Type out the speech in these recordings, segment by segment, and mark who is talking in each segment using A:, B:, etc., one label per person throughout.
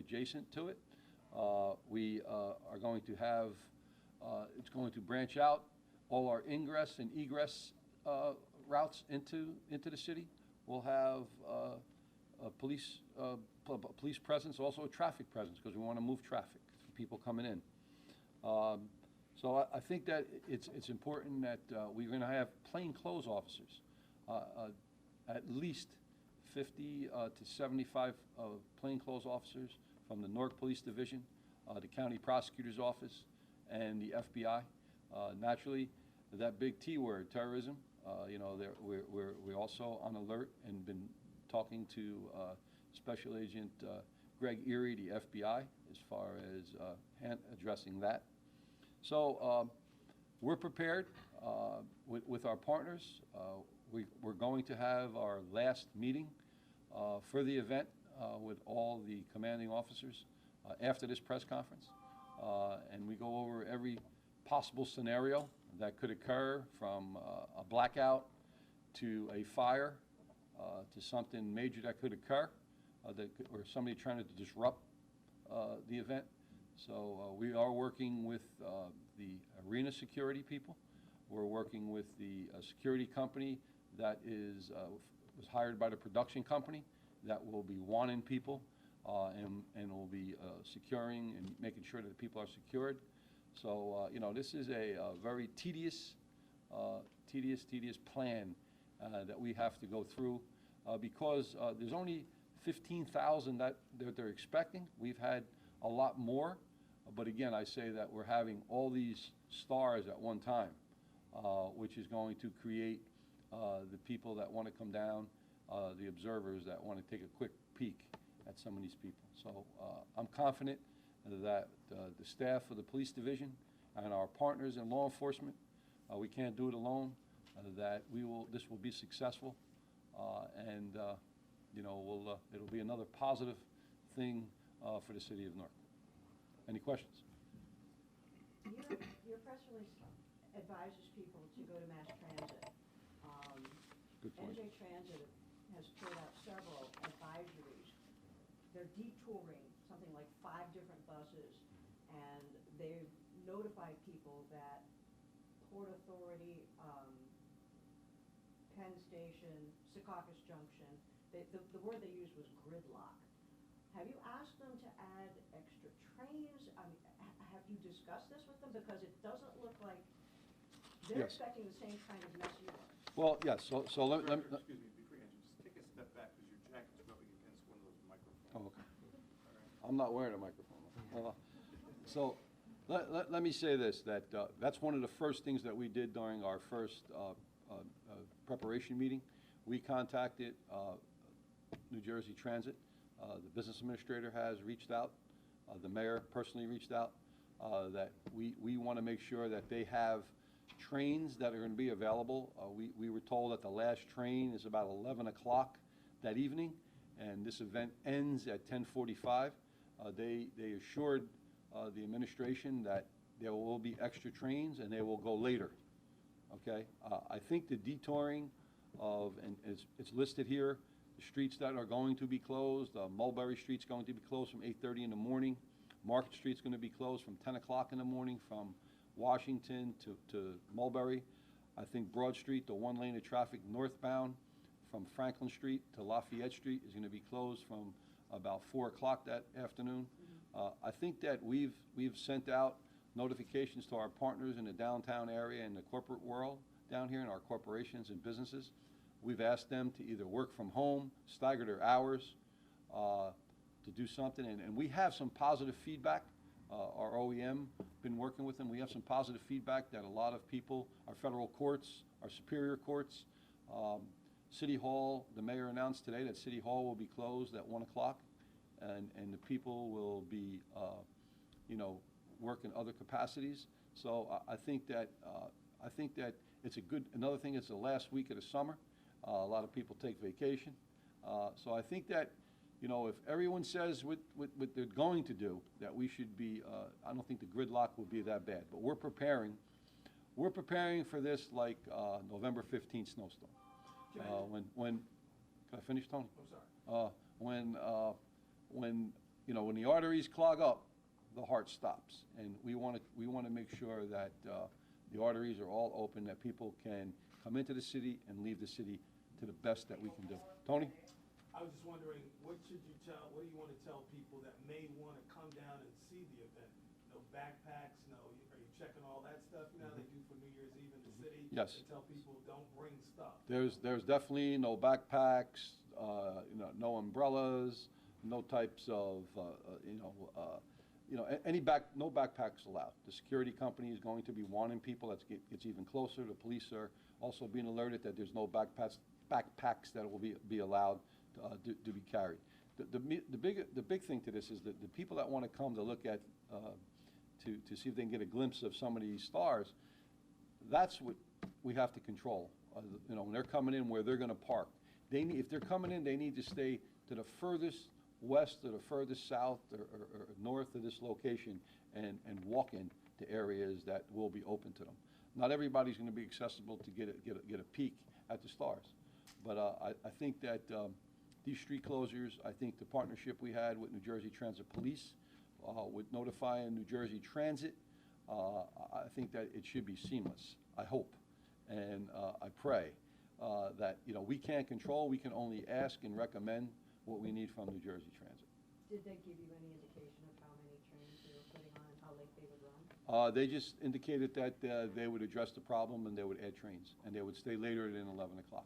A: adjacent to it. We are going to have, it's going to branch out all our ingress and egress routes into the city. We'll have a police presence, also a traffic presence, because we want to move traffic for people coming in. So I think that it's important that we're going to have plainclothes officers, at least 50 to 75 plainclothes officers from the Newark Police Division, the County Prosecutor's Office, and the FBI. Naturally, that big T word, terrorism, you know, we're also on alert and been talking to Special Agent Greg Erie, the FBI, as far as addressing that. So we're prepared with our partners. We're going to have our last meeting for the event with all the commanding officers after this press conference. And we go over every possible scenario that could occur, from a blackout to a fire to something major that could occur, or somebody trying to disrupt the event. So we are working with the arena security people. We're working with the security company that was hired by the production company that will be wanting people and will be securing and making sure that the people are secured. So, you know, this is a very tedious plan that we have to go through because there's only 15,000 that they're expecting. We've had a lot more, but again, I say that we're having all these stars at one time, which is going to create the people that want to come down, the observers that want to take a quick peek at some of these people. So I'm confident that the staff of the police division and our partners in law enforcement, we can't do it alone, that this will be successful, and you know, it'll be another positive thing for the city of Newark. Any questions?
B: Your press release advises people to go to mass transit.
A: Good point.
B: NJ Transit has put out several advisories. They're detouring something like 5 different buses, and they've notified people that Port Authority, Penn Station, Secaucus Junction, the word they used was gridlock. Have you asked them to add extra trains? I mean, have you discussed this with them? Because it doesn't look like they're
A: Yes.
B: expecting the same kind of mess you are.
A: Well, yes. So let me.
C: Excuse me, before you answer, just take a step back because your jacket's rubbing against one of those microphones.
A: Oh, okay. I'm not wearing a microphone. So let me say this, that that's one of the first things that we did during our first preparation meeting. We contacted New Jersey Transit. The business administrator has reached out. The mayor personally reached out. That we want to make sure that they have trains that are going to be available. We were told that the last train is about 11 o'clock that evening, and this event ends at 10:45. They assured the administration that there will be extra trains and they will go later. Okay, I think the detouring of, and it's listed here, the streets that are going to be closed. Mulberry Street's going to be closed from 8:30 in the morning. Market Street's going to be closed from 10 o'clock in the morning from Washington to Mulberry. I think Broad Street, the one lane of traffic northbound from Franklin Street to Lafayette Street, is going to be closed from about 4 o'clock that afternoon. I think that we've sent out notifications to our partners in the downtown area and the corporate world down here in our corporations and businesses. We've asked them to either work from home, stagger their hours, to do something, and we have some positive feedback. Our OEM been working with them. We have some positive feedback that a lot of people, our federal courts, our superior courts, City Hall, the mayor announced today that City Hall will be closed at 1 o'clock, and the people will be, you know, work in other capacities. So I think that it's a good. Another thing is the last week of the summer. A lot of people take vacation. So I think that, you know, if everyone says what they're going to do, that we should be, I don't think the gridlock will be that bad. But we're preparing. We're preparing for this like November 15th snowstorm. When, can I finish, Tony?
C: I'm sorry.
A: When you know, when the arteries clog up, the heart stops. And we want to make sure that the arteries are all open, that people can come into the city and leave the city to the best that we can do. Tony?
D: I was just wondering, what do you want to tell people that may want to come down and see the event? No backpacks, are you checking all that stuff, you know, they do for New Year's Eve in the city?
A: Yes.
D: And tell people don't bring stuff.
A: There's definitely no backpacks, you know, no umbrellas, no types of, no backpacks allowed. The security company is going to be warning people. It's even closer. The police are also being alerted that there's no backpacks that will be allowed to be carried. The big thing to this is that the people that want to come to look at, to see if they can get a glimpse of some of these stars, that's what we have to control. You know, when they're coming in, where they're going to park. If they're coming in, they need to stay to the furthest west or the furthest south or north of this location and walk in to areas that will be open to them. Not everybody's going to be accessible to get a peek at the stars. But I think that these street closures, I think the partnership we had with New Jersey Transit Police, with notifying New Jersey Transit, I think that it should be seamless, I hope. And I pray that, you know, we can't control, we can only ask and recommend what we need from New Jersey Transit.
B: Did they give you any indication of how many trains they were putting on and how late they would run?
A: They just indicated that they would address the problem and they would add trains, and they would stay later than 11 o'clock.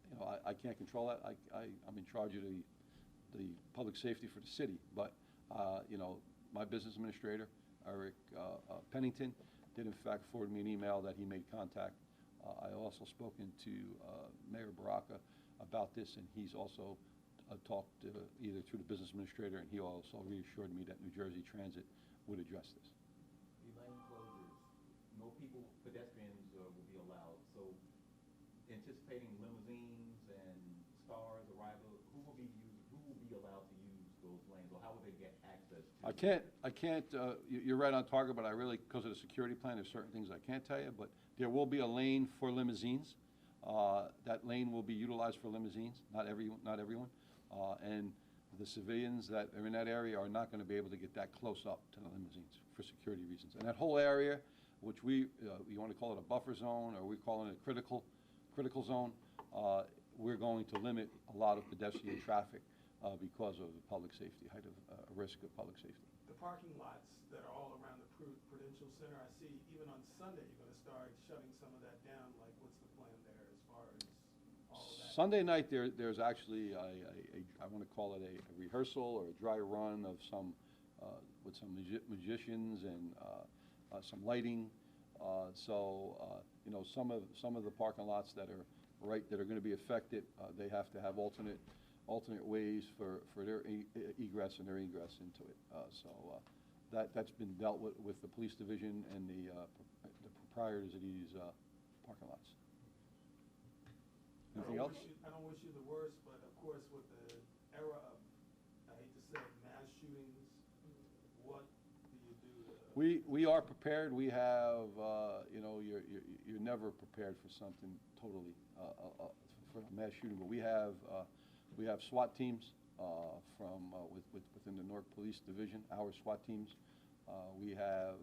A: You know, I can't control that. I'm in charge of the public safety for the city, but, you know, my business administrator, Eric Pennington, did in fact forward me an email that he made contact. I also spoken to Mayor Baraka about this, and he's also talked either through the business administrator, and he also reassured me that New Jersey Transit would address this.
E: The lane closures, no people, pedestrians will be allowed. So anticipating limousines and stars arrival, who will be allowed to use those lanes, or how will they get access to?
A: I can't, you're right on target, but I really, because of the security plan, there's certain things I can't tell you, but there will be a lane for limousines. That lane will be utilized for limousines, not everyone. And the civilians that are in that area are not going to be able to get that close up to the limousines for security reasons. And that whole area, which you want to call it a buffer zone, or we're calling it a critical zone, we're going to limit a lot of pedestrian traffic because of the public safety, risk of public safety.
D: The parking lots that are all around the Prudential Center, I see even on Sunday you're going to start shutting some of that down. Like, what's the plan there as far as all of that?
A: Sunday night, there's actually I want to call it a rehearsal or a dry run of some with some magicians and some lighting. You know, some of the parking lots that are going to be affected, they have to have alternate ways for their egress and their ingress into it. That's been dealt with the police division and the proprietors of these parking lots. Anything else?
D: I don't wish you the worst, but of course with the era of, I hate to say it, mass shootings, what do you do to...
A: We are prepared. We have, you know, you're never prepared for something totally, for a mass shooting, but we have SWAT teams within the Newark Police Division, our SWAT teams. We have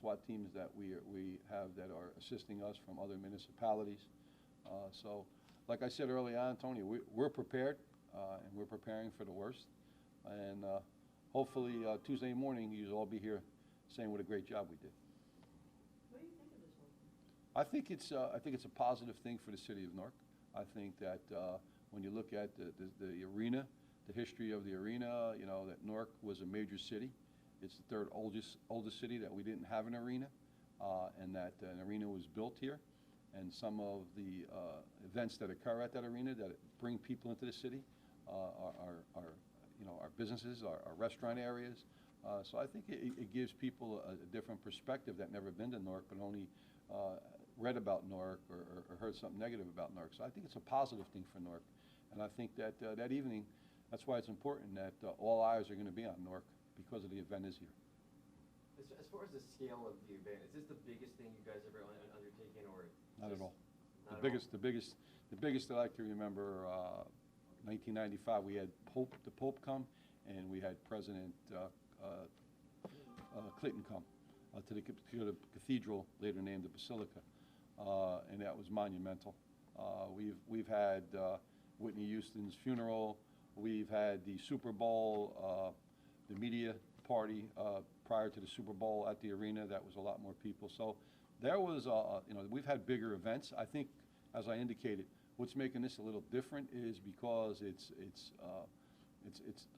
A: SWAT teams that we have that are assisting us from other municipalities. So, like I said early on, Tony, we're prepared, and we're preparing for the worst. And hopefully Tuesday morning, you'll all be here saying what a great job we did.
B: What do you think of this whole thing?
A: I think it's a positive thing for the city of Newark. I think that when you look at the arena, the history of the arena, you know, that Newark was a major city. It's the third oldest city that we didn't have an arena, and that an arena was built here. And some of the events that occur at that arena that bring people into the city our businesses, our restaurant areas. So I think it gives people a different perspective that never been to Newark, but only read about Newark or heard something negative about Newark. So I think it's a positive thing for Newark. And I think that that evening, that's why it's important that all eyes are going to be on Newark, because of the event is here.
F: As far as the scale of the event, is this the biggest thing you guys ever undertaken, or?
A: Not at all. The biggest that I can remember, 1995, we had the Pope come, and we had President Clinton come to the cathedral, later named the Basilica, and that was monumental. We've had Whitney Houston's funeral. We've had the Super Bowl, the media party prior to the Super Bowl at the arena. That was a lot more people. So there was, we've had bigger events. I think, as I indicated, what's making this a little different is because it's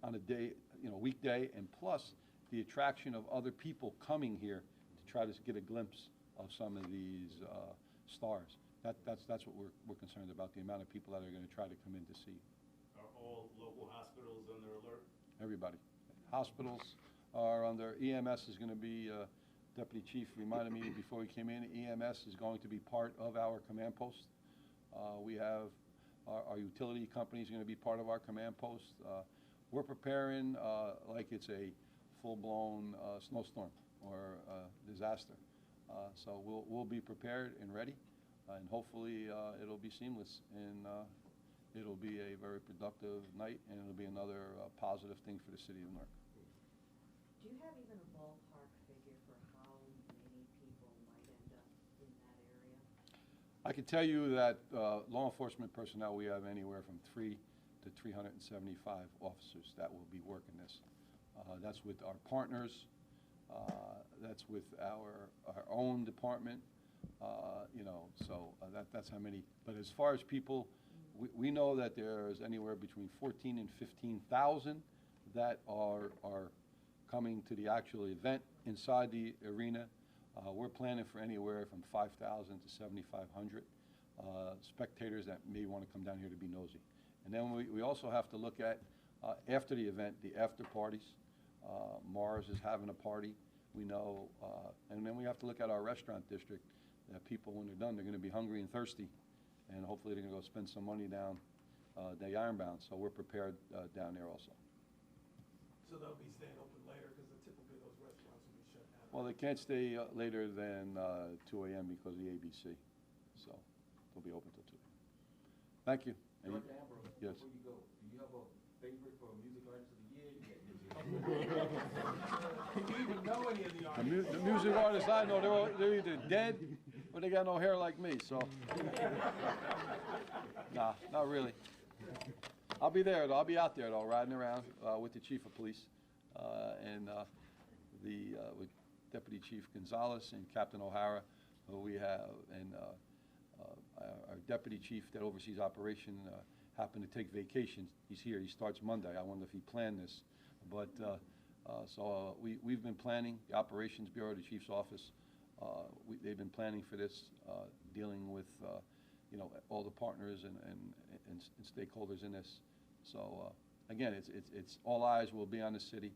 A: on a day, weekday, and plus the attraction of other people coming here to try to get a glimpse of some of these stars. That's what we're concerned about, the amount of people that are going to try to come in to see.
D: Are all local hospitals under alert?
A: Everybody. Hospitals are under, EMS is going to be, Deputy Chief reminded me before we came in, EMS is going to be part of our command post. We have our utility company is going to be part of our command post. We're preparing like it's a full-blown snowstorm or disaster. So we'll be prepared and ready, and hopefully it'll be seamless, and it'll be a very productive night, and it'll be another positive thing for the city of Newark.
B: Do you have even a ballpark figure for how many people might end up in that area?
A: I can tell you that law enforcement personnel, we have anywhere from 3 to 375 officers that will be working this. That's with our partners. That's with our own department. That's how many. But as far as people, we know that there's anywhere between 14 and 15,000 that are coming to the actual event inside the arena. We're planning for anywhere from 5,000 to 7,500 spectators that may want to come down here to be nosy. And then we also have to look at, after the event, the after parties. Mars is having a party, we know, and then we have to look at our restaurant district, that people, when they're done, they're going to be hungry and thirsty, and hopefully they're going to go spend some money down the Ironbound, so we're prepared down there also.
D: So they'll be staying open later, because typically those restaurants will be shut down.
A: Well, they can't stay later than 2 a.m. because of the ABC, so they'll be open till 2 a.m. Thank you.
E: Dr. Ambrose,
A: Yes.
E: before you go, do you have a favorite for music artist of the year?
D: Do you even know any of the artists?
A: The music artists I know, they're either dead or they got no hair like me, so. Nah, not really. I'll be there, though. I'll be out there, though, riding around with the Chief of Police and with Deputy Chief Gonzalez and Captain O'Hara, who we have, and our Deputy Chief that oversees operation happened to take vacation. He's here. He starts Monday. I wonder if he planned this. But we've been planning, the Operations Bureau, the Chief's office, they've been planning for this, dealing with all the partners and stakeholders in this. So again, it's all eyes will be on the city,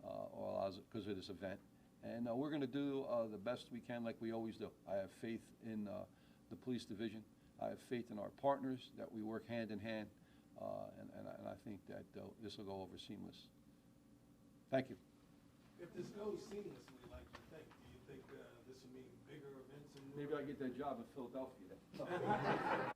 A: all eyes because of this event, and we're going to do the best we can, like we always do. I have faith in the police division. I have faith in our partners that we work hand in hand, and I think that this will go over seamless. Thank you.
D: If this goes seamlessly like you think, do you think this will mean bigger events in Newark?
A: Maybe I get that job in Philadelphia then.